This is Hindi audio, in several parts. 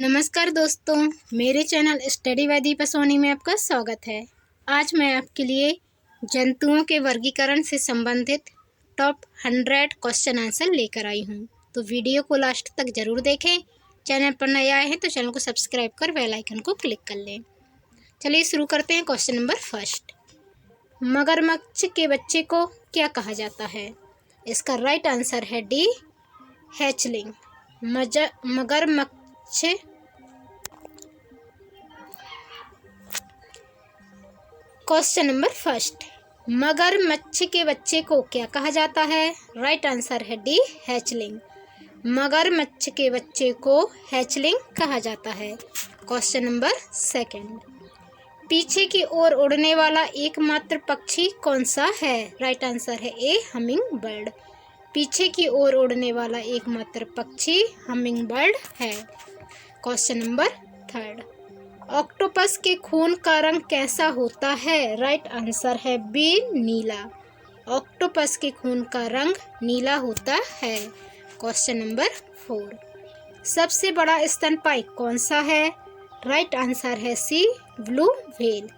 नमस्कार दोस्तों, मेरे channel study by Deepa Soni में आपका स्वागत है। आज मैं आपके लिए जंतुओं के वर्गीकरण से संबंधित टॉप 100 क्वेश्चन आंसर लेकर आई हूँ। तो वीडियो को लास्ट तक ज़रूर देखें। चैनल पर नए आए हैं तो चैनल को सब्सक्राइब कर बेल आइकन को क्लिक कर लें। चलिए शुरू करते हैं। क्वेश्चन नंबर फर्स्ट, मगरमच्छ के बच्चे को क्या कहा जाता है? इसका राइट आंसर है डी, हैचलिंग। मगरमच्छ क्वेश्चन नंबर फर्स्ट, मगरमच्छ के बच्चे को क्या कहा जाता है? राइट आंसर है डी, हैचलिंग। मगरमच्छ के बच्चे को हैचलिंग कहा जाता है। क्वेश्चन नंबर सेकंड, पीछे की ओर उड़ने वाला एकमात्र पक्षी कौन सा है? राइट आंसर है ए, हमिंग बर्ड। पीछे की ओर उड़ने वाला एकमात्र पक्षी हमिंग बर्ड है। क्वेश्चन नंबर थर्ड, ऑक्टोपस के खून का रंग कैसा होता है? राइट आंसर है बी, नीला। ऑक्टोपस के खून का रंग नीला होता है। क्वेश्चन नंबर 4, सबसे बड़ा स्तनपायी कौन सा है? राइट आंसर है सी, ब्लू व्हेल।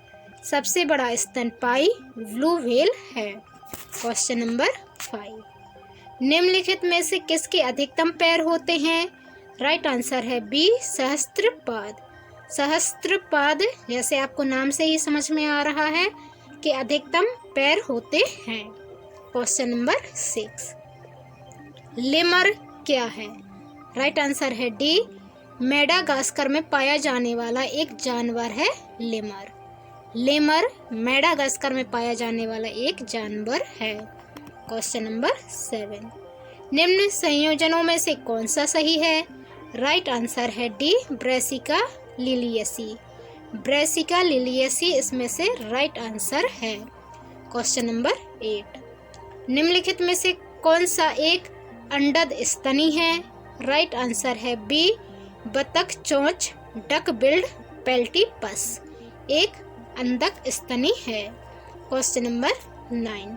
सबसे बड़ा स्तनपायी ब्लू व्हेल है। क्वेश्चन नंबर 5, निम्नलिखित में से किसके अधिकतम पैर होते हैं? राइट आंसर है बी, सहस्त्रपाद। सहस्त्रपाद, जैसे आपको नाम से ही समझ में आ रहा है कि अधिकतम पैर होते हैं। क्वेश्चन नंबर 6, लेमर क्या है? राइट आंसर है डी, मेडागास्कर में पाया जाने वाला एक जानवर है लेमर। लेमर मेडागास्कर में पाया जाने वाला एक जानवर है। क्वेश्चन नंबर 7, निम्न संयोजनों में से कौन सा सही है? राइट आंसर है D, Brassica Liliaceae. Brassica Liliaceae इसमें से राइट आंसर है। क्वेश्चन नंबर 8, निम्नलिखित में से कौन सा एक अंडद स्तनी है? राइट आंसर है बी, बतख चोंच डक बिल्ड पेल्टीपस एक अंडक स्तनी है। क्वेश्चन नंबर 9,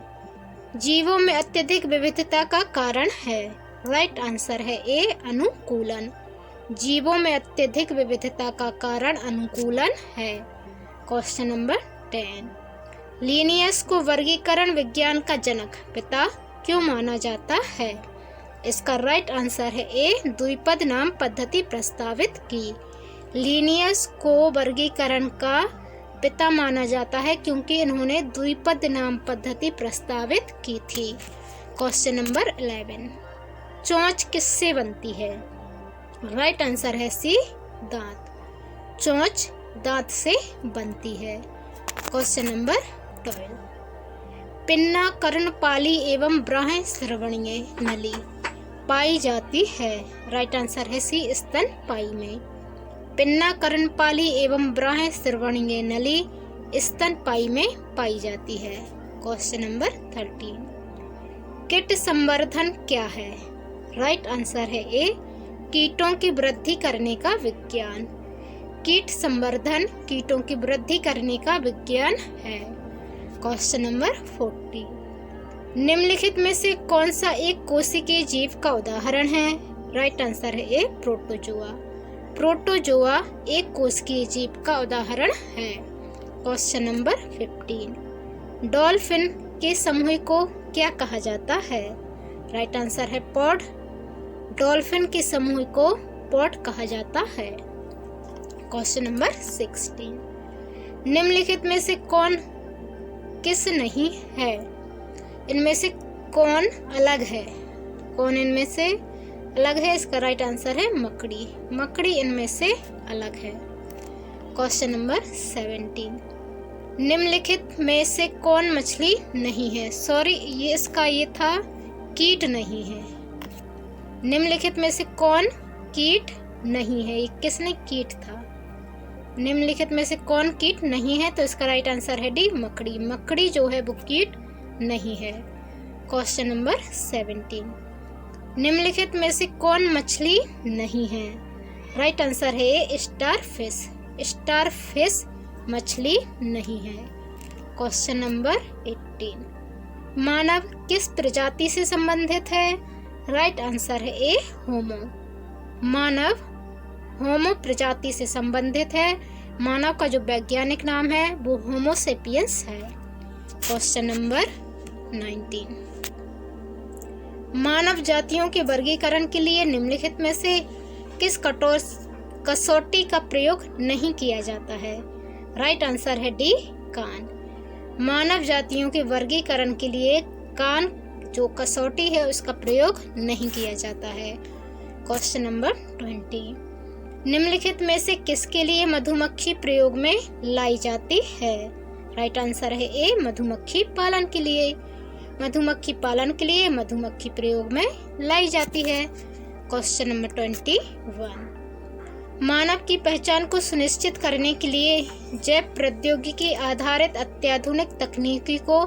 जीवों में अत्यधिक विविधता का कारण है? राइट आंसर है ए, अनुकूलन। जीवों में अत्यधिक विविधता का कारण अनुकूलन है। क्वेश्चन नंबर 10, लिनियस को वर्गीकरण विज्ञान का जनक पिता क्यों माना जाता है? इसका राइट आंसर है ए, द्विपद नाम पद्धति प्रस्तावित की। लिनियस को वर्गीकरण का पिता माना जाता है क्योंकि इन्होंने द्विपद नाम पद्धति प्रस्तावित की थी। क्वेश्चन नंबर 11, चोंच किससे बनती है? राइट आंसर है सी, दांत। चोंच दांत से बनती है। क्वेश्चन नंबर 12, पिन्ना कर्णपाली एवं बाह्य श्रवणीय नली पाई जाती है? राइट आंसर है सी, स्तनपायी में। पिन्ना कर्णपाली एवं बाह्य श्रवणीय नली स्तनपायी में पाई जाती है। क्वेश्चन नंबर 13, कीट संवर्धन क्या है? राइट आंसर है ए, कीटों की वृद्धि करने का विज्ञान। कीट संवर्धन कीटों की वृद्धि करने का विज्ञान है। क्वेश्चन नंबर 14, निम्नलिखित में से कौन सा एक कोशिकीय जीव का उदाहरण है? राइट आंसर है ए, प्रोटोजोआ। प्रोटोजोआ एक कोशिकीय जीव का उदाहरण है। क्वेश्चन नंबर 15, डॉल्फिन के समूह को क्या कहा जाता है? राइट आंसर है पॉड। डॉल्फिन के समूह को पॉड कहा जाता है। क्वेश्चन नंबर 16, निम्नलिखित में से कौन किस नहीं है? इनमें से कौन अलग है? कौन इनमें से अलग है? इसका राइट आंसर है मकड़ी। मकड़ी इनमें से अलग है। क्वेश्चन नंबर 17, निम्नलिखित में से कौन मछली नहीं है? सॉरी, ये था कीट नहीं है। निम्नलिखित में से कौन कीट नहीं है? ये किसने कीट था? निम्नलिखित में से कौन कीट नहीं है? तो इसका राइट आंसर है डी, मकड़ी। मकड़ी जो है वो कीट नहीं है। क्वेश्चन नंबर 17, निम्नलिखित में से कौन मछली नहीं है? राइट आंसर है ए, स्टार फिश। स्टार फिश मछली नहीं है। क्वेश्चन नंबर 18, मानव किस प्रजाति से संबंधित है? राइट आंसर है ए, होमो। मानव होमो प्रजाति से संबंधित है। मानव का जो वैज्ञानिक नाम है वो होमो सेपियंस है। क्वेश्चन नंबर 19, मानव जातियों के वर्गीकरण के लिए निम्नलिखित में से किस कसौटी का प्रयोग नहीं किया जाता है? राइट आंसर है डी, कान। मानव जातियों के वर्गीकरण के लिए कान जो कसौटी है उसका प्रयोग नहीं किया जाता है। क्वेश्चन नंबर 20, निम्नलिखित में से किसके लिए मधुमक्खी प्रयोग में लाई जाती है? राइट आंसर है ए, मधुमक्खी पालन के लिए। मधुमक्खी पालन के लिए मधुमक्खी प्रयोग में लाई जाती है। क्वेश्चन नंबर 21, मानव की पहचान को सुनिश्चित करने के लिए जैव प्रौद्योगिकी आधारित अत्याधुनिक तकनीकी को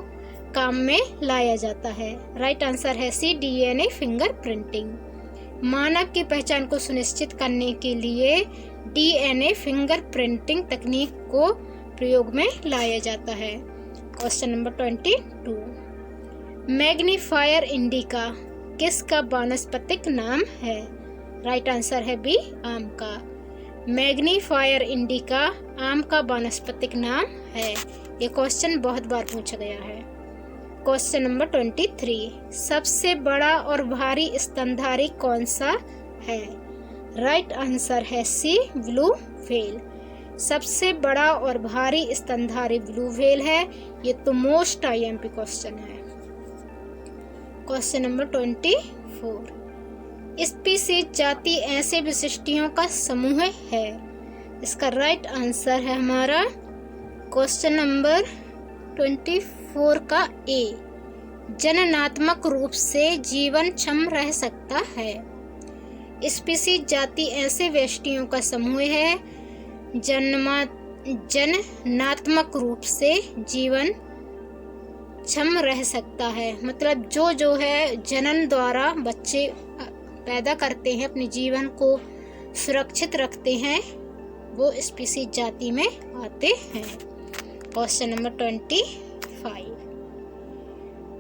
काम में लाया जाता है। राइट आंसर है सी, डीएनए फिंगरप्रिंटिंग। मानव की पहचान को सुनिश्चित करने के लिए डीएनए फिंगरप्रिंटिंग तकनीक को प्रयोग में लाया जाता है। क्वेश्चन नंबर 22, मैग्नीफायर इंडिका किसका वानस्पतिक नाम है? राइट आंसर है बी, आम का। मैग्नीफायर इंडिका आम का वानस्पतिक नाम है। ये क्वेश्चन बहुत बार पूछा गया है। क्वेश्चन नंबर 23, सबसे बड़ा और भारी स्तनधारी कौन सा है? राइट आंसर है सी, ब्लू व्हेल। सबसे बड़ा और भारी स्तनधारी ब्लू व्हेल है। ये तो मोस्ट आईएमपी क्वेश्चन है। क्वेश्चन नंबर 24, स्पीसीज जाति ऐसे विशिष्टियों का समूह है। इसका राइट आंसर है हमारा क्वेश्चन नंबर 24 का ए, जननात्मक रूप से जीवनक्षम रह सकता है। स्पीसीज जाति ऐसे व्यष्टियों का समूह है जननात्मक रूप से जीवन क्षम रह सकता है। मतलब जो है जनन द्वारा बच्चे पैदा करते हैं, अपने जीवन को सुरक्षित रखते हैं, वो स्पीसीज जाति में आते हैं। क्वेश्चन नंबर 25,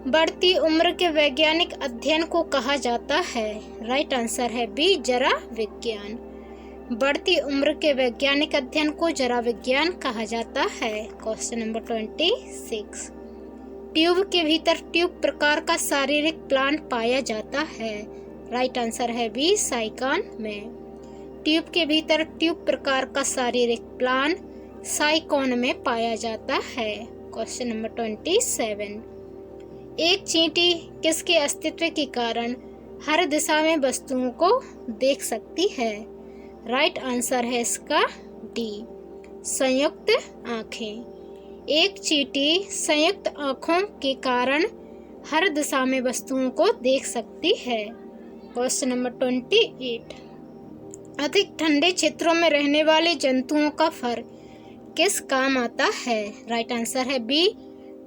बढ़ती उम्र के वैज्ञानिक अध्ययन को कहा जाता है। राइट आंसर है बी, जरा विज्ञान। बढ़ती उम्र के वैज्ञानिक अध्ययन को जरा विज्ञान कहा जाता है। क्वेश्चन नंबर 26, ट्यूब के भीतर ट्यूब प्रकार का शारीरिक प्लान पाया जाता है। राइट आंसर है बी, साइकॉन में। ट्यूब के भीतर ट्यूब प्रकार का शारीरिक प्लान साइकॉन में पाया जाता है। क्वेश्चन नंबर 27, एक चींटी किसके अस्तित्व के कारण हर दिशा में वस्तुओं को देख सकती है? राइट आंसर है इसका डी, संयुक्त आंखें। एक चींटी संयुक्त आंखों के कारण हर दिशा में वस्तुओं को देख सकती है। क्वेश्चन नंबर 28, अधिक ठंडे क्षेत्रों में रहने वाले जंतुओं का फर किस काम आता है? राइट आंसर है बी,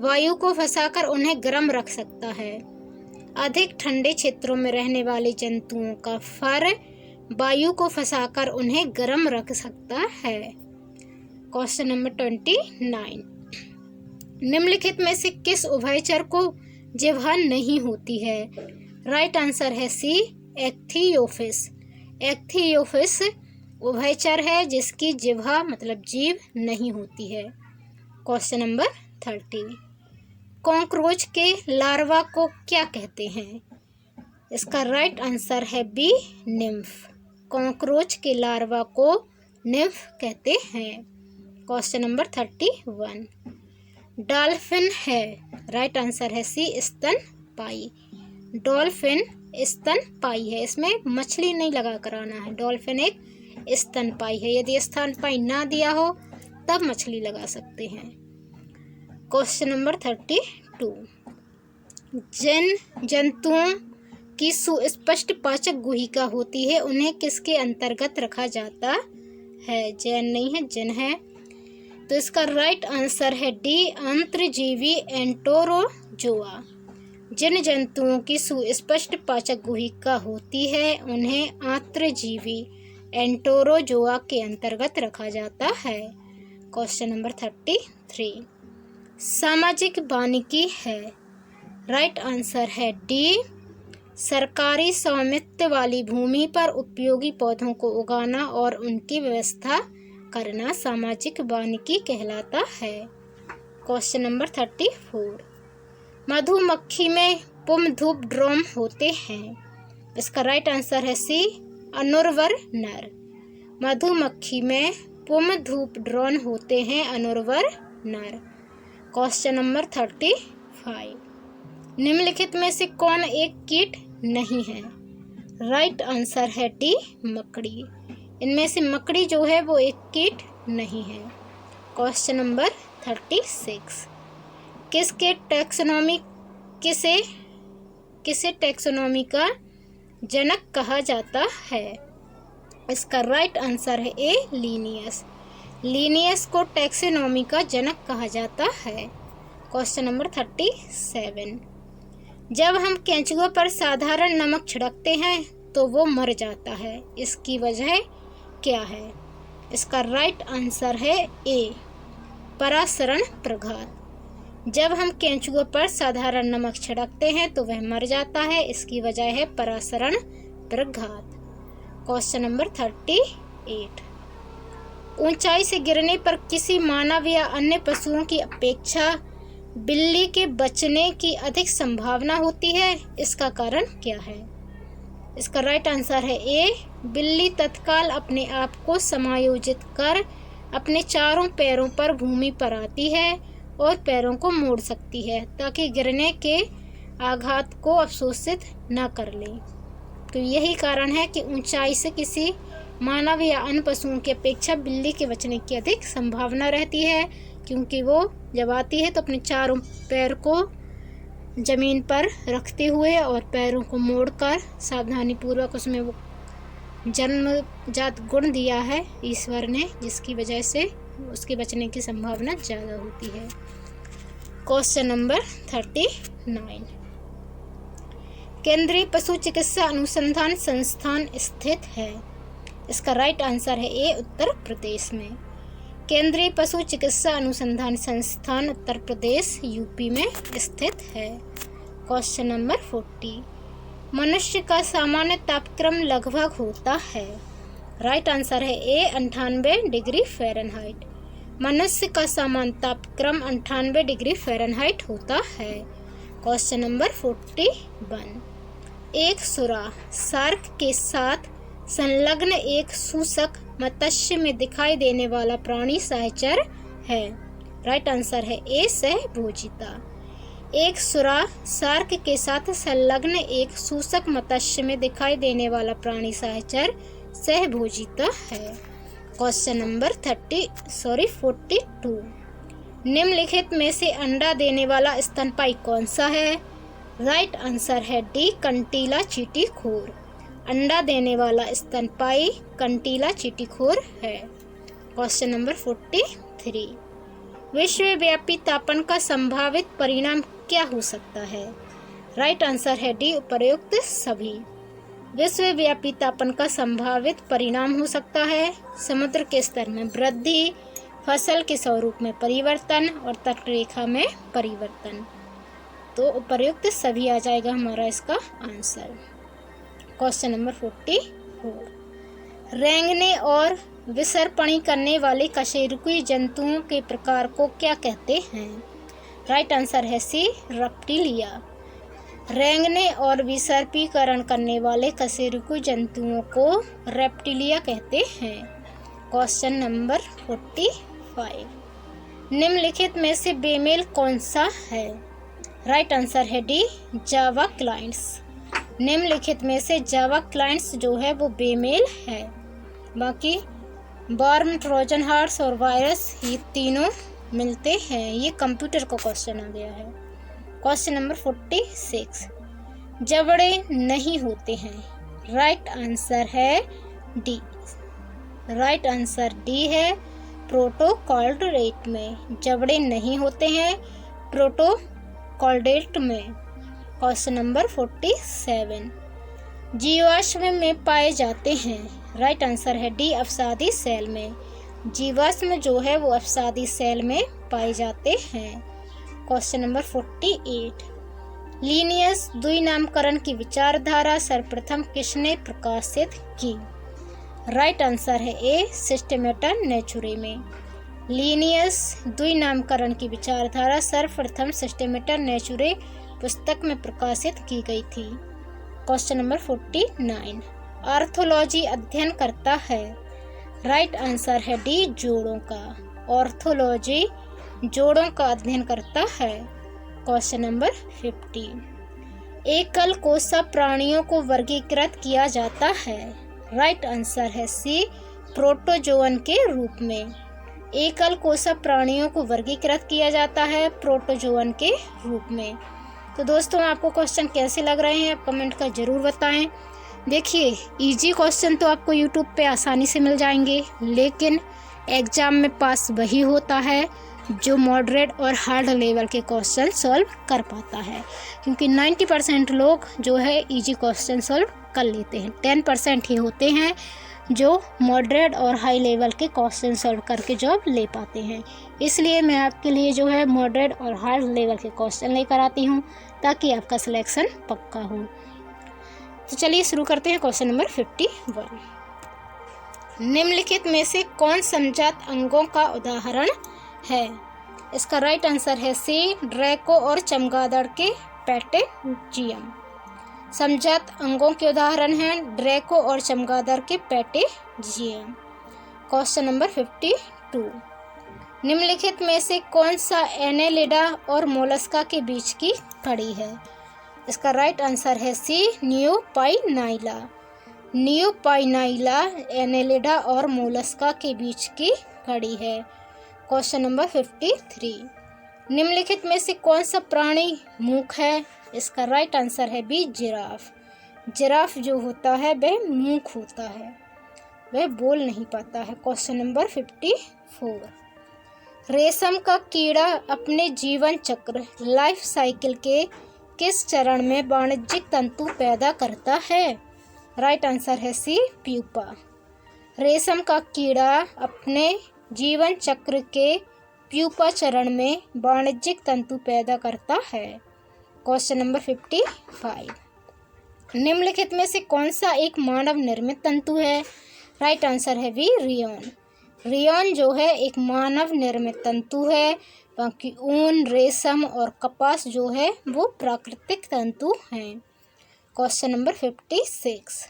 वायु को फंसाकर उन्हें गर्म रख सकता है। अधिक ठंडे क्षेत्रों में रहने वाले जंतुओं का फर वायु को फंसाकर उन्हें गर्म रख सकता है। क्वेश्चन नंबर 29, निम्नलिखित में से किस उभयचर को जिह्वा नहीं होती है? राइट आंसर है सी, एक्थियोफिस। एक्थियोफिस उभयचर है जिसकी जिह्वा मतलब जीभ नहीं होती है। क्वेश्चन नंबर 30, कॉकरोच के लार्वा को क्या कहते हैं? इसका राइट आंसर है बी, निम्फ। कॉकरोच के लार्वा को निम्फ कहते हैं। क्वेश्चन नंबर 31, डॉल्फिन है। राइट आंसर है सी, स्तनपायी। डॉल्फिन स्तनपायी है, इसमें मछली नहीं लगा कर आना है। डॉल्फिन एक स्तनपायी है। यदि स्तनपायी ना दिया हो तब मछली लगा सकते हैं। क्वेश्चन नंबर 32, जिन जंतुओं की सुस्पष्ट पाचक गुहिका होती है उन्हें किसके अंतर्गत रखा जाता है? जैन नहीं है, जिन है। तो इसका राइट आंसर है डी, अंतर्जीवी एंटरोजोआ। जिन जंतुओं की सुस्पष्ट पाचक गुहिका होती है उन्हें आंतरजीवी एंटरोजोआ के अंतर्गत रखा जाता है। क्वेश्चन नंबर 33, सामाजिक वानिकी है। राइट आंसर है डी, सरकारी स्वामित्व वाली भूमि पर उपयोगी पौधों को उगाना और उनकी व्यवस्था करना सामाजिक वानिकी कहलाता है। Question number 34। मधुमक्खी में पुम धूप ड्रोन होते हैं। इसका राइट आंसर है सी, अनुर्वर नर। मधुमक्खी में पुम धूप ड्रोन होते हैं अनुर्वर नर। Question number 35। निम्नलिखित में से कौन एक कीट नहीं है? राइट आंसर है डी, मकड़ी। इनमें से मकड़ी जो है वो एक कीट नहीं है। Question number 36। किसके टैक्सोनॉमी किसे टैक्सोनॉमी का जनक कहा जाता है? इसका राइट आंसर है ए, लीनियस। लीनियस को टैक्सोनॉमी का जनक कहा जाता है। Question number 37। जब हम केंचुआ पर साधारण नमक छिड़कते हैं तो वो मर जाता है, इसकी वजह क्या है? इसका राइट आंसर है ए, परासरण प्रघात। जब हम केंचुआ पर साधारण नमक छिड़कते हैं तो वह मर जाता है, इसकी वजह है परासरण प्रघात। Question number 38। ऊंचाई से गिरने पर किसी मानव या अन्य पशुओं की अपेक्षा बिल्ली के बचने की अधिक संभावना होती है, इसका कारण क्या है? इसका राइट आंसर है ए, बिल्ली तत्काल अपने आप को समायोजित कर अपने चारों पैरों पर भूमि पर आती है और पैरों को मोड़ सकती है ताकि गिरने के आघात को अवशोषित न कर ले। तो यही कारण है कि ऊंचाई से किसी मानव या अन्य पशुओं की अपेक्षा बिल्ली के बचने की अधिक संभावना रहती है, क्योंकि वो जब आती है तो अपने चारों पैर को जमीन पर रखते हुए और पैरों को मोड़कर सावधानी पूर्वक, उसमें वो जन्मजात गुण दिया है ईश्वर ने, जिसकी वजह से उसके बचने की संभावना ज़्यादा होती है। Question number 39। केंद्रीय पशु चिकित्सा अनुसंधान संस्थान स्थित है। इसका राइट आंसर है ए, उत्तर प्रदेश में। केंद्रीय पशु चिकित्सा अनुसंधान संस्थान उत्तर प्रदेश यूपी में स्थित है। Question number 40। मनुष्य का सामान्य तापक्रम लगभग होता है। राइट आंसर है ए, 98 डिग्री फ़ारेनहाइट। मनुष्य का सामान्य तापक्रम 98 डिग्री फ़ारेनहाइट होता है। Question number 41। एक सुरा शार्क के साथ संलग्न एक सूसक मत्स्य में दिखाई देने वाला प्राणी सहचर है। राइट आंसर है ए, सहभोजिता। एक सुरा शार्क के साथ संलग्न एक सूसक मत्स्य में दिखाई देने वाला प्राणी सहचर सहभोजिता है। Question number 42। निम्नलिखित में से अंडा देने वाला स्तनपायी कौन सा है? राइट आंसर है डी, कंटीला चींटीखोर। अंडा देने वाला स्तनपायी कंटीला चींटीखोर है। Question number 43। विश्वव्यापी तापन का संभावित परिणाम क्या हो सकता है? राइट आंसर है डी, उपर्युक्त सभी। विश्वव्यापी तापन का संभावित परिणाम हो सकता है समुद्र के स्तर में वृद्धि, फसल के स्वरूप में परिवर्तन और तटरेखा में परिवर्तन। तो उपर्युक्त सभी आ जाएगा हमारा इसका आंसर। Question number 44। रेंगने और विसर्पणी करने वाले कशेरुकी जंतुओं के प्रकार को क्या कहते हैं? राइट आंसर है सी, रेप्टिलिया। रेंगने और विसर्पीकरण करने वाले कशेरुकी जंतुओं को रेप्टिलिया कहते हैं। Question number 45। निम्नलिखित में से बेमेल कौन सा है? राइट आंसर है डी, जावा क्लाइंट्स। निम्नलिखित में से जावा क्लाइंट्स जो है वो बेमेल है। बाकी वर्म, ट्रोजन हॉर्स और वायरस ये तीनों मिलते हैं। ये कंप्यूटर का क्वेश्चन आ गया है। Question number 46। जबड़े नहीं होते हैं। राइट आंसर है डी। राइट आंसर डी है, प्रोटोकॉर्डेट में जबड़े नहीं होते हैं, प्रोटोकॉर्डेट में। Question number 47। जीवाश्म में पाए जाते हैं। राइट आंसर है डी, अवसादी सेल में। जीवाश्म जो है वो अवसादी सेल में पाए जाते हैं। Question number 48। लीनियस द्विनामकरण की विचारधारा सर्वप्रथम किसने प्रकाशित की? राइट आंसर है ए, सिस्टेमेटा नेचुरे में। लीनियस द्विनामकरण की विचारधारा सर्वप्रथम सिस्टेमेटा नेचुरे पुस्तक में प्रकाशित की गई थी। क्वेश्चन नंबर 49, ऑर्थोलॉजी अध्ययन करता है? राइट आंसर है डी, जोड़ों का। ऑर्थोलॉजी जोड़ों का अध्ययन करता है। क्वेश्चन नंबर 50, एकल कोसा प्राणियों को वर्गीकृत किया जाता है? राइट आंसर है सी, प्रोटोजोअन के रूप में। एकल कोसा प्राणियों को वर्गीकृत किया जाता है प्रोटोजोअन के रूप में। तो दोस्तों, आपको क्वेश्चन कैसे लग रहे हैं आप कमेंट कर ज़रूर बताएं। देखिए, इजी क्वेश्चन तो आपको यूट्यूब पे आसानी से मिल जाएंगे, लेकिन एग्ज़ाम में पास वही होता है जो मॉडरेट और हार्ड लेवल के क्वेश्चन सॉल्व कर पाता है, क्योंकि 90% लोग जो है इजी क्वेश्चन सॉल्व कर लेते हैं। 10% ही होते हैं जो मॉडरेट और हाई लेवल के क्वेश्चन सॉल्व करके जॉब ले पाते हैं। इसलिए मैं आपके लिए जो है मॉडरेट और हार्ड लेवल के क्वेश्चन लेकर आती हूँ, ताकि आपका सिलेक्शन पक्का हो। तो चलिए शुरू करते हैं। क्वेश्चन नंबर 51, निम्नलिखित में से कौन समजात अंगों का उदाहरण है? इसका राइट आंसर है सी, ड्रैको और चमगादड़ के पैटेजियम। समजात अंगों के उदाहरण हैं ड्रैको और चमगादड़ के पैटेजियम। क्वेश्चन नंबर 52, निम्नलिखित में से कौन सा एनेलिडा और मोलस्का के बीच की कड़ी है? इसका राइट आंसर है सी, नियोपाइनाइला। नियोपाइनाइला एनेलिडा और मोलस्का के बीच की कड़ी है। क्वेश्चन नंबर 53, निम्नलिखित में से कौन सा प्राणी मूक है? इसका राइट आंसर है बी, जिराफ। जिराफ जो होता है वह मूक होता है, वह बोल नहीं पाता है। क्वेश्चन नंबर 54, रेशम का कीड़ा अपने जीवन चक्र लाइफ साइकिल के किस चरण में वाणिज्यिक तंतु पैदा करता है? राइट आंसर है सी, प्यूपा। रेशम का कीड़ा अपने जीवन चक्र के प्यूपा चरण में वाणिज्यिक तंतु पैदा करता है। क्वेश्चन नंबर 55, निम्नलिखित में से कौन सा एक मानव निर्मित तंतु है? राइट आंसर है बी, रियोन। रियोन जो है एक मानव निर्मित तंतु है, बाकी ऊन, रेशम और कपास जो है वो प्राकृतिक तंतु हैं। क्वेश्चन नंबर 56,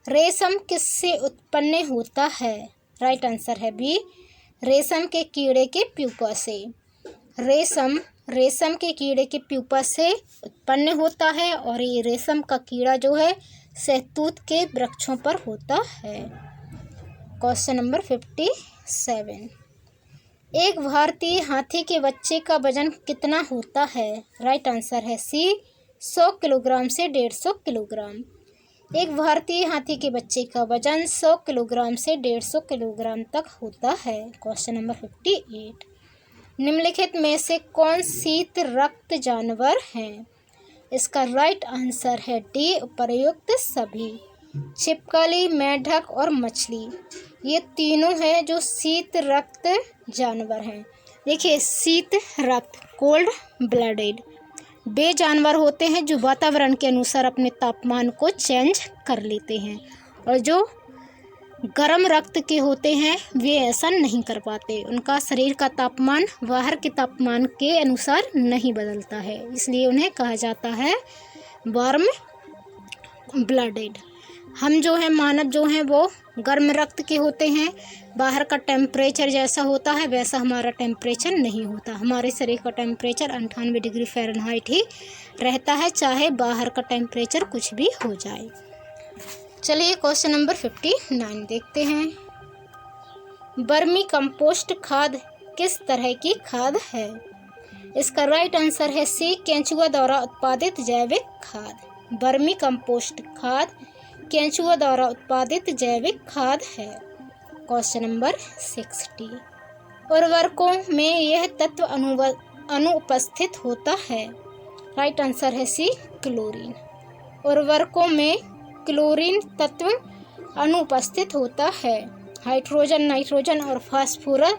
रेशम किससे उत्पन्न होता है? राइट आंसर है बी, रेशम के कीड़े के प्यूपा से। रेशम के कीड़े के प्यूपा से उत्पन्न होता है, और ये रेशम का कीड़ा जो है शहतूत के वृक्षों पर होता है। क्वेश्चन नंबर 57, एक भारतीय हाथी के बच्चे का वजन कितना होता है? राइट आंसर है सी, 100 किलोग्राम से 150 किलोग्राम। एक भारतीय हाथी के बच्चे का वजन 100 किलोग्राम से 150 किलोग्राम तक होता है। क्वेश्चन नंबर 58, निम्नलिखित में से कौन शीत रक्त जानवर हैं? इसका राइट आंसर है डी, उपर्युक्त सभी। छिपकली, मेंढक और मछली, ये तीनों हैं जो शीत रक्त जानवर हैं। देखिए, शीत रक्त, कोल्ड ब्लडेड, वे जानवर होते हैं जो वातावरण के अनुसार अपने तापमान को चेंज कर लेते हैं, और जो गर्म रक्त के होते हैं वे ऐसा नहीं कर पाते। उनका शरीर का तापमान बाहर के तापमान के अनुसार नहीं बदलता है, इसलिए उन्हें कहा जाता है वार्म ब्लडेड। हम जो हैं, मानव जो हैं, वो गर्म रक्त के होते हैं। बाहर का टेम्परेचर जैसा होता है वैसा हमारा टेम्परेचर नहीं होता। हमारे शरीर का टेम्परेचर 98 डिग्री फ़ारेनहाइट ही रहता है, चाहे बाहर का टेम्परेचर कुछ भी हो जाए। चलिए क्वेश्चन नंबर 59 देखते हैं। वर्मी कंपोस्ट खाद किस तरह की खाद है? इसका राइट आंसर है सी, केंचुआ द्वारा उत्पादित जैविक खाद। वर्मी कंपोस्ट खाद केंचुआ द्वारा उत्पादित जैविक खाद है। क्वेश्चन नंबर 60, उर्वरकों में यह तत्व अनुपस्थित होता है। राइट आंसर है सी, क्लोरीन। उर्वरकों में क्लोरीन तत्व अनुपस्थित होता है। हाइड्रोजन, नाइट्रोजन और फास्फोरस,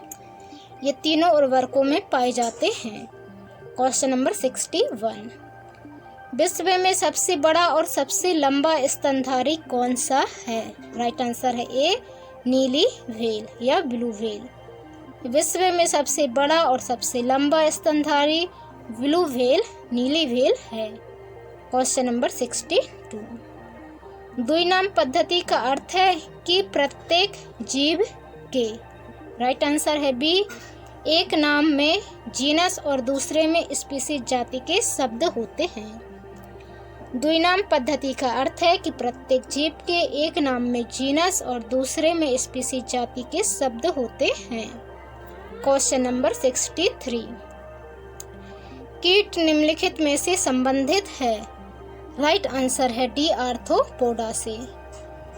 ये तीनों उर्वरकों में पाए जाते हैं। क्वेश्चन नंबर 61, विश्व में सबसे बड़ा और सबसे लंबा स्तनधारी कौन सा है? राइट आंसर है ए नीली व्हेल या ब्लू व्हेल। विश्व में सबसे बड़ा और सबसे लंबा स्तनधारी ब्लू व्हेल नीली व्हेल है। Question number 62। द्विनाम पद्धति का अर्थ है कि प्रत्येक जीव के, राइट आंसर है बी, एक नाम में जीनस और दूसरे में स्पीसीज जाति के शब्द होते हैं। द्विनाम पद्धति का अर्थ है कि प्रत्येक जीव के एक नाम में जीनस और दूसरे में स्पीसीज जाति के शब्द होते हैं। Question number 63। कीट निम्नलिखित में से संबंधित है? राइट आंसर है डी आर्थ्रोपोडा से।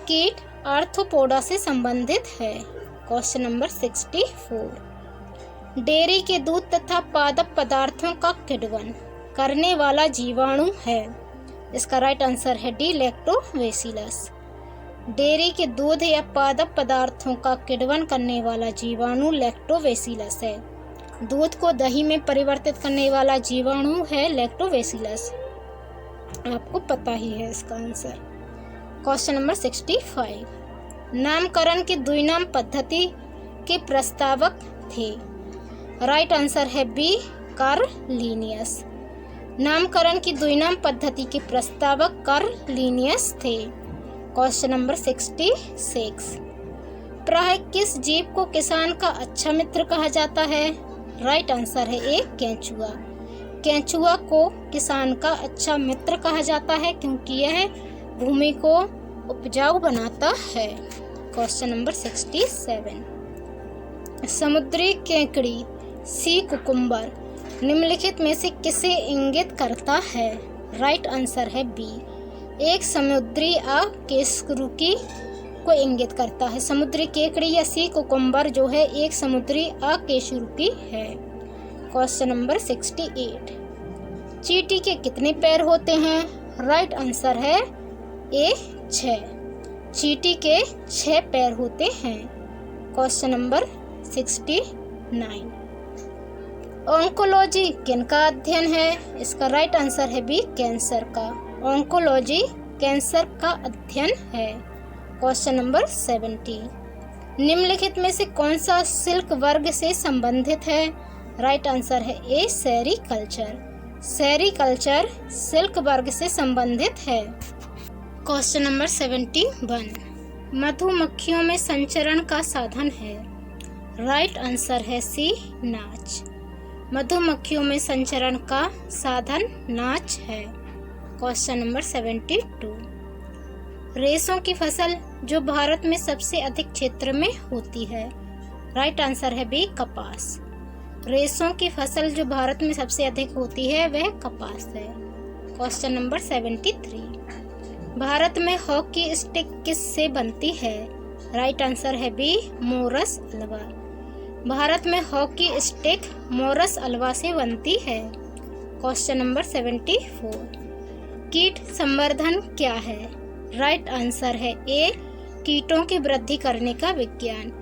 कीट आर्थ्रोपोडा से संबंधित है। Question number 64। डेयरी के दूध तथा पादप पदार्थों का किण्वन करने वाला जीवाणु है। इसका राइट आंसर है डी लैक्टोबैसिलस। डेयरी के दूध या पादप पदार्थों का किण्वन करने वाला जीवाणु लैक्टोबैसिलस है। दूध को दही में परिवर्तित करने वाला जीवाणु है लैक्टोबैसिलस। आपको पता ही है इसका आंसर। Question number 65। नामकरण की द्विनाम पद्धति के प्रस्तावक थे। राइट आंसर है बी कार्ल लिनियस। नामकरण की द्विनाम पद्धति के प्रस्तावक कार्ल लिनियस थे। Question number 66। प्राय किस जीव को किसान का अच्छा मित्र कहा जाता है? राइट आंसर है ए केंचुआ। केंचुआ को किसान का अच्छा मित्र कहा जाता है क्योंकि यह भूमि को उपजाऊ बनाता है। Question number 67। समुद्री केकड़ी सी कुकुम्बर निम्नलिखित में से किसे इंगित करता है? राइट आंसर है बी, एक समुद्री अकशेरुकी को इंगित करता है। समुद्री केकड़ी या सी कुकुम्बर जो है एक समुद्री अकशेरुकी है। Question number 68। चींटी के कितने पैर होते हैं? राइट आंसर है ए 6। चींटी के 6 पैर होते हैं। Question number 69। ऑन्कोलॉजी किनका अध्ययन है? इसका राइट आंसर है बी कैंसर का। ऑन्कोलॉजी कैंसर का अध्ययन है। Question number 70। निम्नलिखित में से कौन सा सिल्क वर्ग से संबंधित है? राइट आंसर है ए सेरीकल्चर। सेरीकल्चर सिल्क वर्ग से संबंधित है। Question number 71। मधुमक्खियों में संचरण का साधन है। राइट आंसर है सी नाच। मधुमक्खियों में संचरण का साधन नाच है। Question number 72। रेशों की फसल जो भारत में सबसे अधिक क्षेत्र में होती है। राइट आंसर है बी कपास। रेशों की फसल जो भारत में सबसे अधिक होती है वह कपास है। Question number 73। भारत में हॉकी स्टिक किस से बनती है? राइट आंसर है बी मोरस अल्वा। भारत में हॉकी स्टिक मोरस अल्वा से बनती है। Question number 74। कीट संवर्धन क्या है? राइट आंसर है ए कीटों की वृद्धि करने का विज्ञान।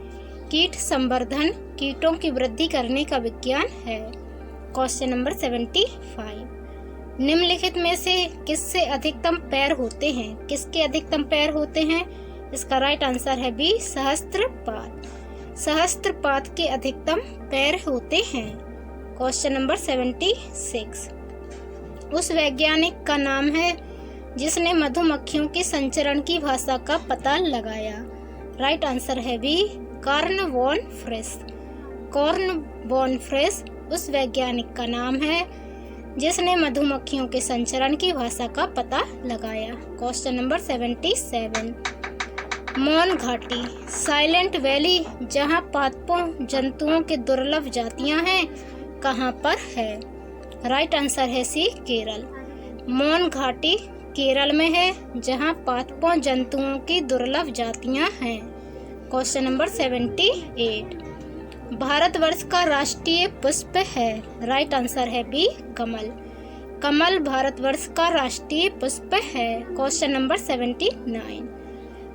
कीट संवर्धन कीटों की वृद्धि करने का विज्ञान है। Question number 75। निम्नलिखित में से किससे अधिकतम पैर होते हैं? किसके अधिकतम पैर होते हैं? इसका राइट आंसर है बी सहस्त्रपात। सहस्त्रपात के अधिकतम पैर होते हैं। Question number 76। उस वैज्ञानिक का नाम है जिसने मधुमक्खियों के संचरण की भाषा का पता लगाया। राइट आंसर है B Karl von Frisch. Karl von Frisch उस वैज्ञानिक का नाम है जिसने मधुमक्खियों के संचरण की भाषा का पता लगाया। Question number 77। मौन घाटी साइलेंट वैली जहां पादपों जंतुओं के दुर्लभ जातियां हैं कहां पर है? राइट आंसर है सी केरल। मौन घाटी केरल में है जहां पादपों जंतुओं की दुर्लभ जातियां हैं। Question number 78। भारतवर्ष का राष्ट्रीय पुष्प है। राइट आंसर है बी कमल। कमल भारतवर्ष का राष्ट्रीय पुष्प है। Question number 79।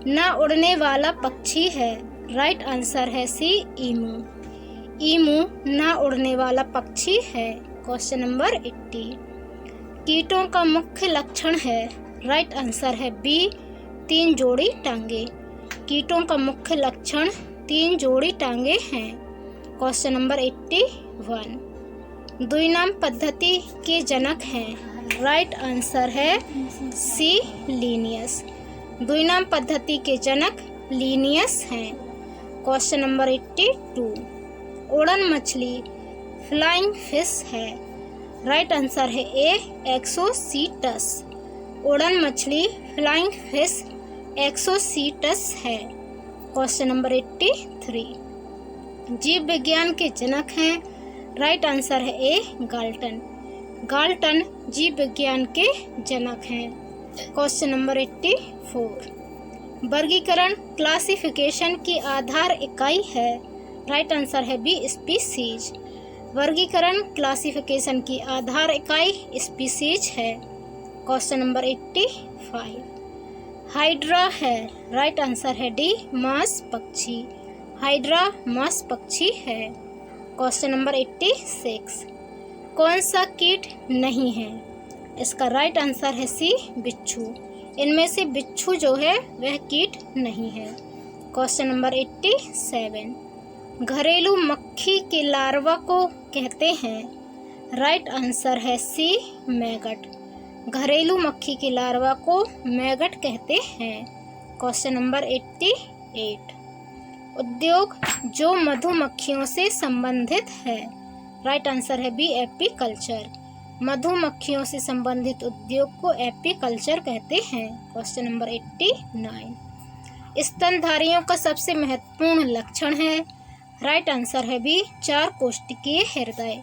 न उड़ने वाला पक्षी है। राइट आंसर है सी ईमू। ईमू न उड़ने वाला पक्षी है। Question number 80। कीटों का मुख्य लक्षण है? राइट आंसर है बी 3 जोड़ी टांगे। कीटों का मुख्य लक्षण 3 जोड़ी टांगे हैं। Question number 81। द्विनाम पद्धति के जनक हैं? राइट आंसर है सी लीनियस। द्विनाम पद्धति के जनक लीनियस हैं। Question number 82। उड़न मछली फ्लाइंग फिश है? राइट आंसर है ए एक्सोसीटस। उड़न मछली फ्लाइंग फिश एक्सोसीटस है। Question number 83। जीव विज्ञान के जनक हैं? राइट आंसर है ए गाल्टन। गाल्टन जीव विज्ञान के जनक हैं। Question number 84। वर्गीकरण क्लासिफिकेशन की आधार इकाई है? राइट आंसर है बी स्पीसीज। वर्गीकरण क्लासिफिकेशन की आधार इकाई स्पीसीज है। Question number 85। हाइड्रा है? राइट आंसर है डी मांस पक्षी। हाइड्रा मांस पक्षी है। Question number 86। कौन सा कीट नहीं है? इसका राइट आंसर है सी बिच्छू। इनमें से बिच्छू जो है वह कीट नहीं है। Question number 87। घरेलू मक्खी के लार्वा को कहते हैं? राइट आंसर है सी मैगट। घरेलू मक्खी के लार्वा को मैगट कहते हैं। Question number 88। उद्योग जो मधुमक्खियों से संबंधित है? राइट आंसर है बी एपीकल्चर। मधुमक्खियों से संबंधित उद्योग को एपीकल्चर कहते हैं। Question number 89। स्तनधारियों का सबसे महत्वपूर्ण लक्षण है? राइट आंसर है बी 4 कोष्ठकीय हृदय।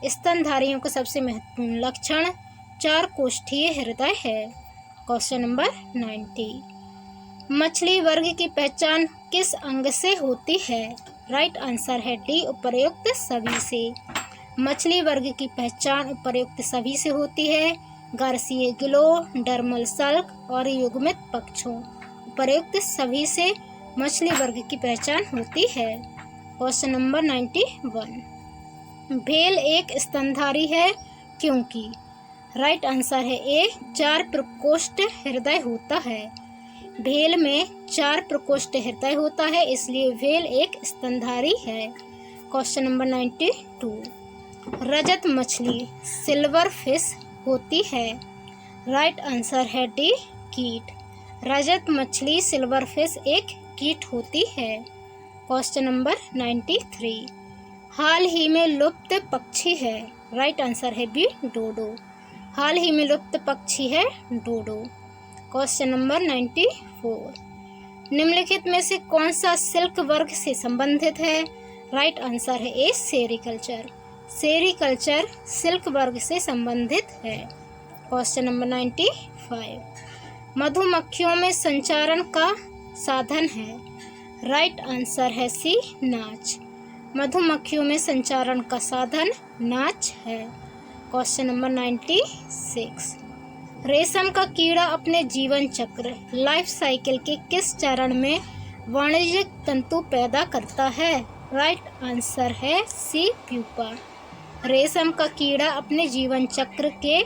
स्तनधारियों का सबसे महत्वपूर्ण लक्षण 4 कोष्ठीय हृदय है। Question number 90। मछली वर्ग की पहचान किस अंग से होती है? राइट आंसर है डी उपर्युक्त सभी से। मछली वर्ग की पहचान उपर्युक्त सभी से होती है। गार्सिये गिलो, डर्मल सल्क और युग्मित पक्षों उपर्युक्त सभी से मछली वर्ग की पहचान होती है। Question number 91। भेल एक स्तनधारी है क्योंकि? राइट आंसर है ए 4 प्रकोष्ठ हृदय होता है। भेल में 4 प्रकोष्ठ हृदय होता है, इसलिए भेल एक स्तनधारी है। Question number 92। रजत मछली सिल्वर फिश होती है? राइट आंसर है डी कीट। रजत मछली सिल्वर फिश एक कीट होती है। Question number 93। हाल ही में लुप्त पक्षी है? राइट आंसर है बी डोडो। हाल ही में लुप्त पक्षी है डोडो। Question number 94। निम्नलिखित में से कौन सा सिल्क वर्ग से संबंधित है? राइट आंसर है ए सेरीकल्चर। सेरीकल्चर सिल्क वर्ग से संबंधित है। Question number 95। मधुमक्खियों में संचारण का साधन है? राइट आंसर है सी नाच। मधुमक्खियों में संचारण का साधन नाच है। Question number 96। रेशम का कीड़ा अपने जीवन चक्र लाइफ साइकिल के किस चरण में वाणिज्यिक तंतु पैदा करता है? राइट आंसर है सी प्यूपा। रेशम का कीड़ा अपने जीवन चक्र के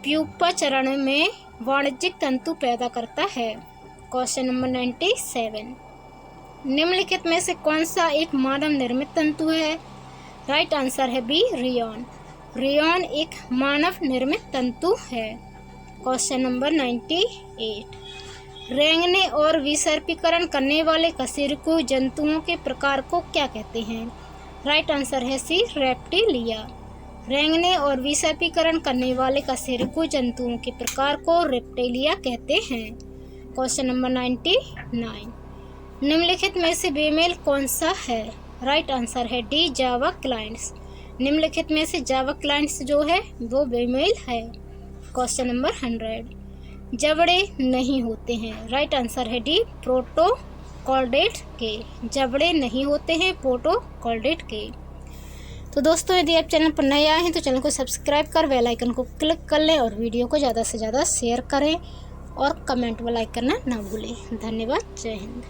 प्यूपा चरण में वाणिज्यिक तंतु पैदा करता है। Question number 97। निम्नलिखित में से कौन सा एक मानव निर्मित तंतु है? राइट आंसर है बी रेयॉन। रेयॉन एक मानव निर्मित तंतु है। Question number 98। रेंगने और विसर्पीकरण करने वाले कशेरुकी जंतुओं के प्रकार को क्या कहते हैं? राइट आंसर है सी रेप्टिलिया। रेंगने और विसर्पीकरण करने वाले कशेरुकी जंतुओं के प्रकार को रेप्टिलिया कहते हैं। Question number 99। निम्नलिखित में से बेमेल कौन सा है? राइट आंसर है डी जावा क्लाइंट्स। निम्नलिखित में से जावा क्लाइंट्स जो है वो बेमेल है। Question number 100। जबड़े नहीं होते हैं? राइट आंसर है डी प्रोटोकॉर्डेट के। जबड़े नहीं होते हैं प्रोटोकॉर्डेट के। तो दोस्तों यदि आप चैनल पर नए आए हैं तो चैनल को सब्सक्राइब कर बेल आइकन को क्लिक कर लें और वीडियो को ज़्यादा से ज़्यादा शेयर करें और कमेंट व लाइक करना ना भूलें। धन्यवाद। जय हिंद।